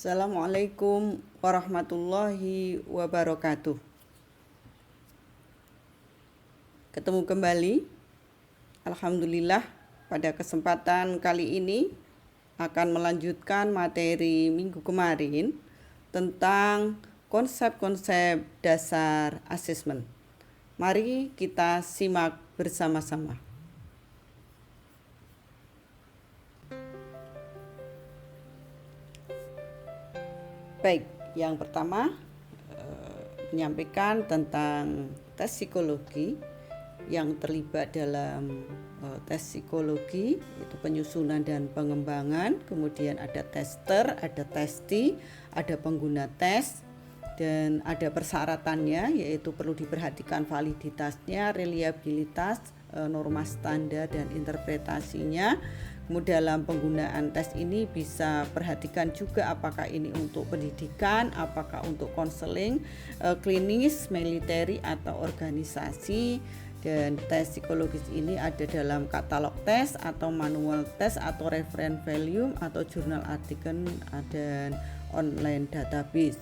Assalamualaikum warahmatullahi wabarakatuh. Ketemu kembali. Alhamdulillah, pada kesempatan kali ini akan melanjutkan materi minggu kemarin tentang konsep-konsep dasar asesmen. Mari kita simak bersama-sama. Baik, yang pertama menyampaikan tentang tes psikologi yang terlibat dalam tes psikologi, itu penyusunan dan pengembangan, kemudian ada tester, ada testi, ada pengguna tes, dan ada persyaratannya, yaitu perlu diperhatikan validitasnya, reliabilitas, norma standar dan interpretasinya. Kemudian dalam penggunaan tes ini bisa perhatikan juga apakah ini untuk pendidikan, apakah untuk konseling, klinis, militeri atau organisasi. Dan tes psikologis ini ada dalam katalog tes atau manual tes atau reference volume atau jurnal artikel dan online database.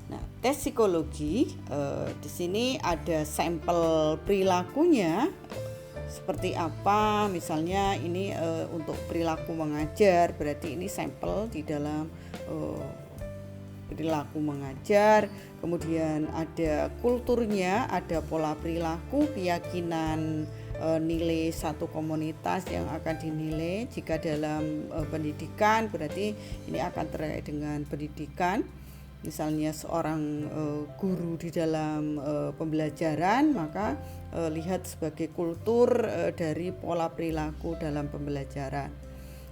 Nah, tes psikologi di sini ada sampel perilakunya. Seperti apa, misalnya ini untuk perilaku mengajar, berarti ini sampel di dalam perilaku mengajar. Kemudian ada kulturnya, ada pola perilaku, keyakinan nilai satu komunitas yang akan dinilai. Jika dalam pendidikan berarti ini akan terkait dengan pendidikan. Misalnya seorang guru di dalam pembelajaran, maka lihat sebagai kultur dari pola perilaku dalam pembelajaran.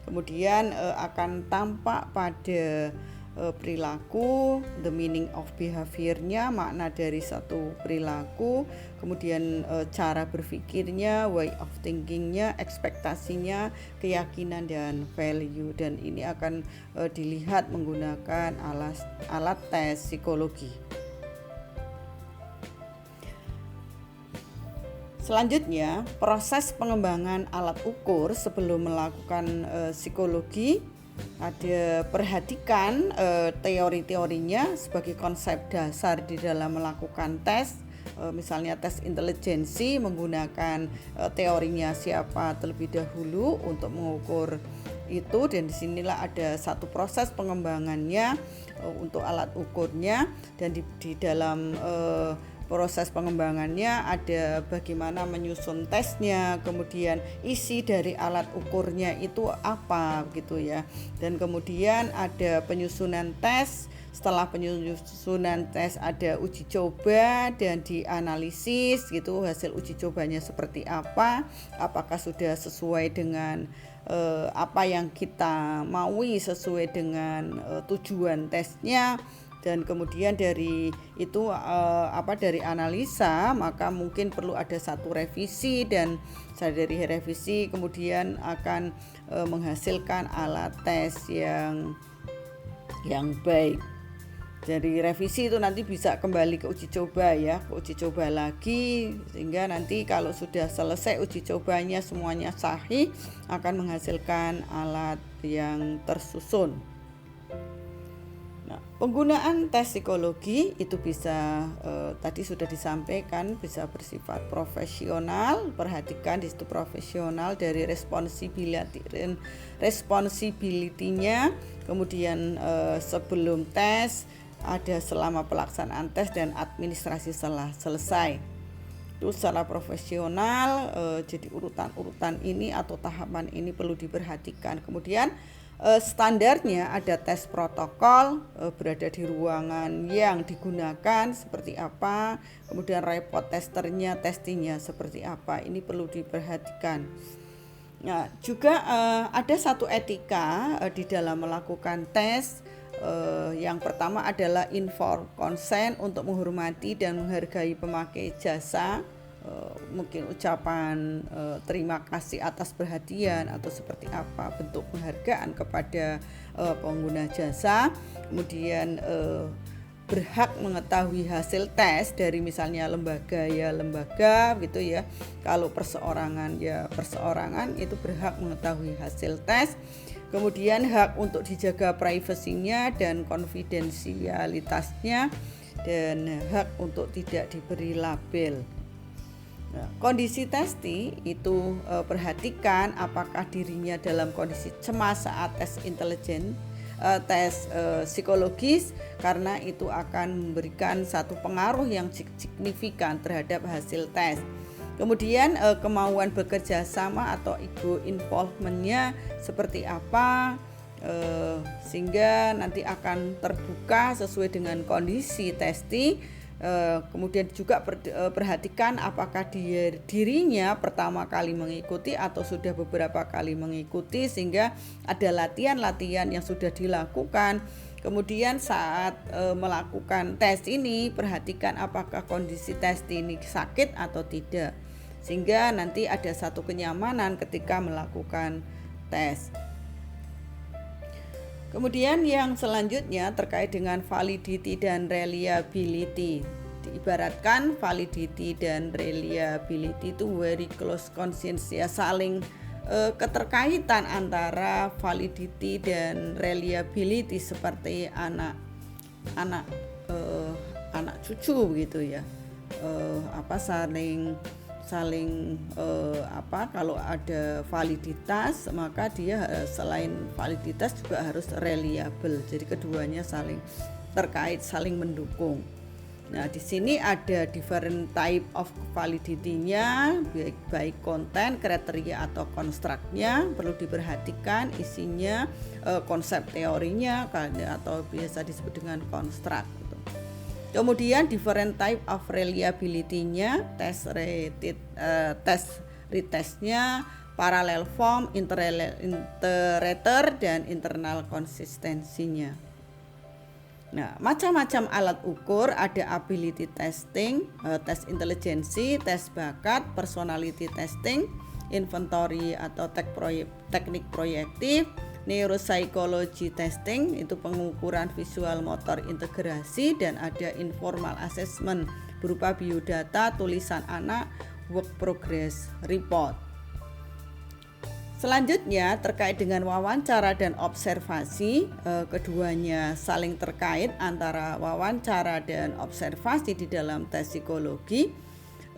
Kemudian akan tampak pada perilaku, the meaning of behavior-nya, makna dari satu perilaku, kemudian cara berpikirnya, way of thinking-nya, ekspektasinya, keyakinan dan value, dan ini akan dilihat menggunakan alat tes psikologi. Selanjutnya, proses pengembangan alat ukur sebelum melakukan psikologi. Ada perhatikan teori-teorinya sebagai konsep dasar di dalam melakukan tes. Misalnya tes intelijensi menggunakan teorinya siapa terlebih dahulu untuk mengukur itu, dan disinilah ada satu proses pengembangannya untuk alat ukurnya, dan di dalam proses pengembangannya ada bagaimana menyusun tesnya, kemudian isi dari alat ukurnya itu apa gitu ya. Dan kemudian ada penyusunan tes. Setelah penyusunan tes ada uji coba dan dianalisis gitu, hasil uji cobanya seperti apa, apakah sudah sesuai dengan apa yang kita maui, sesuai dengan tujuan tesnya. Dan kemudian dari itu dari analisa, maka mungkin perlu ada satu revisi, dan dari revisi kemudian akan menghasilkan alat tes yang baik. Dari revisi itu nanti bisa kembali ke uji coba ya, ke uji coba lagi, sehingga nanti kalau sudah selesai uji cobanya semuanya sahih, akan menghasilkan alat yang tersusun. Penggunaan tes psikologi itu bisa tadi sudah disampaikan, bisa bersifat profesional. Perhatikan di situ profesional dari responsibility-nya. Kemudian sebelum tes, ada selama pelaksanaan tes, dan administrasi setelah selesai. Itu secara profesional, jadi urutan-urutan ini atau tahapan ini perlu diperhatikan. Kemudian standarnya ada tes protokol, berada di ruangan yang digunakan seperti apa, kemudian report testernya, testingnya seperti apa, ini perlu diperhatikan. Nah, juga ada satu etika di dalam melakukan tes. Yang pertama adalah informed consent, untuk menghormati dan menghargai pemakai jasa. Mungkin ucapan terima kasih atas perhatian atau seperti apa bentuk penghargaan kepada pengguna jasa. Kemudian berhak mengetahui hasil tes dari misalnya lembaga gitu ya. Kalau perseorangan ya perseorangan itu berhak mengetahui hasil tes. Kemudian hak untuk dijaga privasinya dan konfidensialitasnya, dan hak untuk tidak diberi label. Nah, kondisi testi itu perhatikan apakah dirinya dalam kondisi cemas saat tes intelijen, tes psikologis, karena itu akan memberikan satu pengaruh yang signifikan terhadap hasil tes. Kemudian kemauan bekerja sama atau ego involvementnya seperti apa, sehingga nanti akan terbuka sesuai dengan kondisi testi. Kemudian juga perhatikan apakah dirinya pertama kali mengikuti atau sudah beberapa kali mengikuti, sehingga ada latihan-latihan yang sudah dilakukan. Kemudian saat melakukan tes ini perhatikan apakah kondisi tes ini sakit atau tidak, sehingga nanti ada satu kenyamanan ketika melakukan tes. Kemudian yang selanjutnya terkait dengan validity dan reliability. Diibaratkan validity dan reliability itu very close conscience, ya, saling keterkaitan antara validity dan reliability seperti anak cucu gitu ya. Kalau ada validitas maka dia selain validitas juga harus reliable. Jadi keduanya saling terkait, saling mendukung. Nah, di sini ada different type of validity-nya, baik konten, kriteria atau konstruknya perlu diperhatikan, isinya, konsep teorinya atau biasa disebut dengan konstruk. Kemudian different type of reliability-nya, test retest-nya, parallel form, iterator, dan internal konsistensinya. Nah, macam-macam alat ukur, ada ability testing, tes intelijensi, tes bakat, personality testing, inventory atau teknik proyektif, neuropsychology testing itu pengukuran visual motor integrasi, dan ada informal assessment berupa biodata, tulisan anak, work progress report. Selanjutnya terkait dengan wawancara dan observasi, keduanya saling terkait antara wawancara dan observasi di dalam tes psikologi.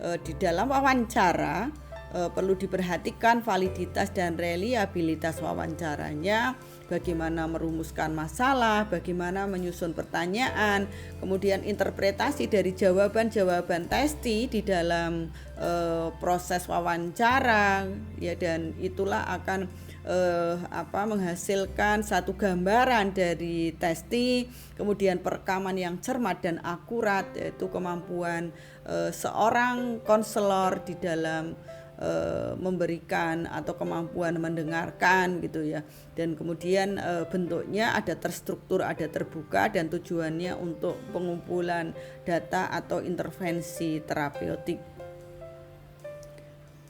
Di dalam wawancara perlu diperhatikan validitas dan reliabilitas wawancaranya, bagaimana merumuskan masalah, bagaimana menyusun pertanyaan, kemudian interpretasi dari jawaban-jawaban testi di dalam proses wawancara, ya, dan itulah akan menghasilkan satu gambaran dari testi. Kemudian perekaman yang cermat dan akurat, yaitu kemampuan seorang konselor di dalam memberikan atau kemampuan mendengarkan gitu ya. Dan kemudian bentuknya ada terstruktur, ada terbuka, dan tujuannya untuk pengumpulan data atau intervensi terapeutik.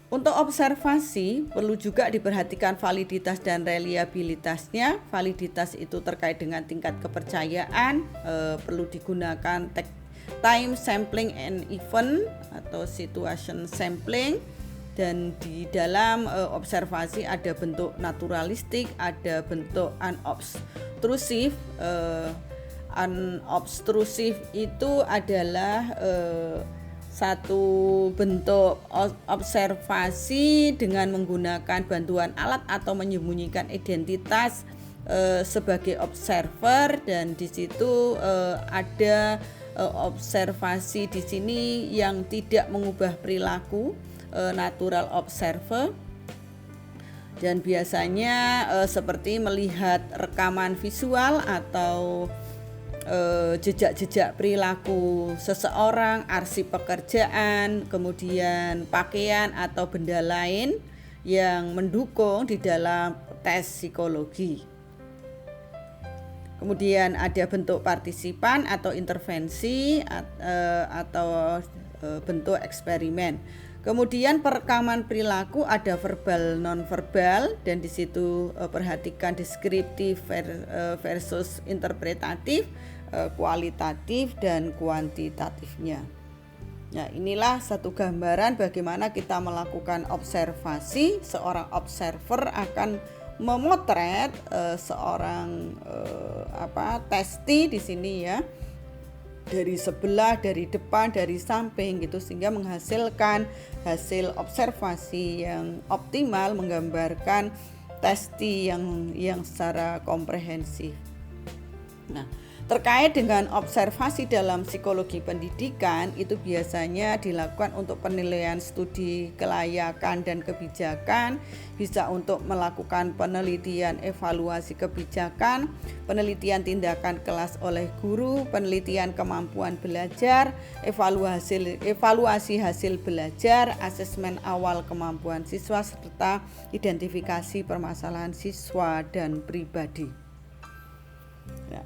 Untuk observasi perlu juga diperhatikan validitas dan reliabilitasnya. Validitas itu terkait dengan tingkat kepercayaan, perlu digunakan time sampling and event atau situation sampling. Dan di dalam observasi ada bentuk naturalistik, ada bentuk unobstrusif. Unobstrusif itu adalah satu bentuk observasi dengan menggunakan bantuan alat atau menyembunyikan identitas sebagai observer, dan di situ ada observasi di sini yang tidak mengubah perilaku, natural observer, dan biasanya seperti melihat rekaman visual atau jejak-jejak perilaku seseorang, arsip pekerjaan, kemudian pakaian atau benda lain yang mendukung di dalam tes psikologi. Kemudian ada bentuk partisipan atau intervensi atau bentuk eksperimen. Kemudian perekaman perilaku ada verbal, non-verbal, dan di situ perhatikan deskriptif versus interpretatif, kualitatif dan kuantitatifnya. Nah, inilah satu gambaran bagaimana kita melakukan observasi. Seorang observer akan memotret seorang testi di sini ya, dari sebelah, dari depan, dari samping gitu, sehingga menghasilkan hasil observasi yang optimal, menggambarkan testi yang secara komprehensif. Nah, terkait dengan observasi dalam psikologi pendidikan, itu biasanya dilakukan untuk penilaian studi kelayakan dan kebijakan, bisa untuk melakukan penelitian evaluasi kebijakan, penelitian tindakan kelas oleh guru, penelitian kemampuan belajar, evaluasi hasil belajar, asesmen awal kemampuan siswa, serta identifikasi permasalahan siswa dan pribadi. Ya.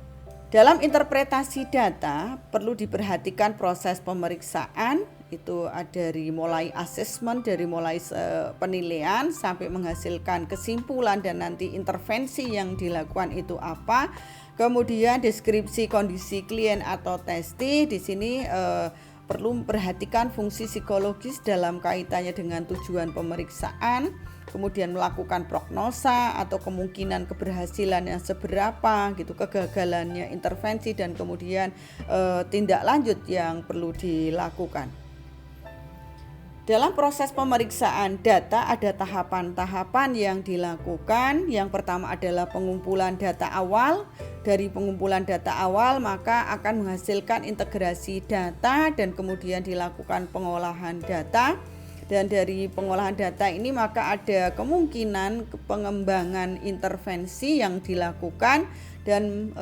Dalam interpretasi data perlu diperhatikan proses pemeriksaan, itu dari mulai asesmen, dari mulai penilaian sampai menghasilkan kesimpulan dan nanti intervensi yang dilakukan itu apa. Kemudian deskripsi kondisi klien atau testi, di sini perlu memperhatikan fungsi psikologis dalam kaitannya dengan tujuan pemeriksaan, kemudian melakukan prognosa atau kemungkinan keberhasilan yang seberapa gitu, kegagalannya intervensi, dan kemudian tindak lanjut yang perlu dilakukan. Dalam proses pemeriksaan data ada tahapan-tahapan yang dilakukan. Yang pertama adalah pengumpulan data awal. Dari pengumpulan data awal maka akan menghasilkan integrasi data dan kemudian dilakukan pengolahan data. Dan dari pengolahan data ini maka ada kemungkinan pengembangan intervensi yang dilakukan dan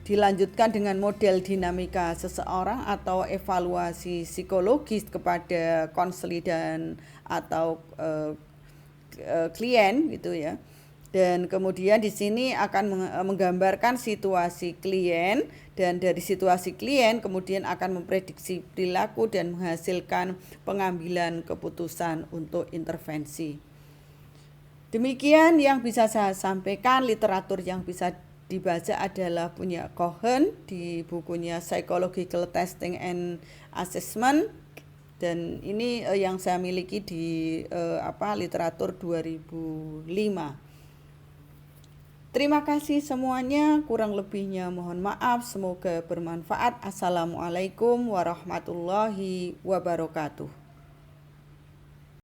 dilanjutkan dengan model dinamika seseorang atau evaluasi psikologis kepada konseli dan atau klien gitu ya. Dan kemudian di sini akan menggambarkan situasi klien, dan dari situasi klien kemudian akan memprediksi perilaku dan menghasilkan pengambilan keputusan untuk intervensi. Demikian yang bisa saya sampaikan. Literatur yang bisa dibaca adalah punya Cohen di bukunya Psychological Testing and Assessment, dan ini yang saya miliki di literatur 2005. Terima kasih semuanya, kurang lebihnya mohon maaf, semoga bermanfaat. Assalamualaikum warahmatullahi wabarakatuh.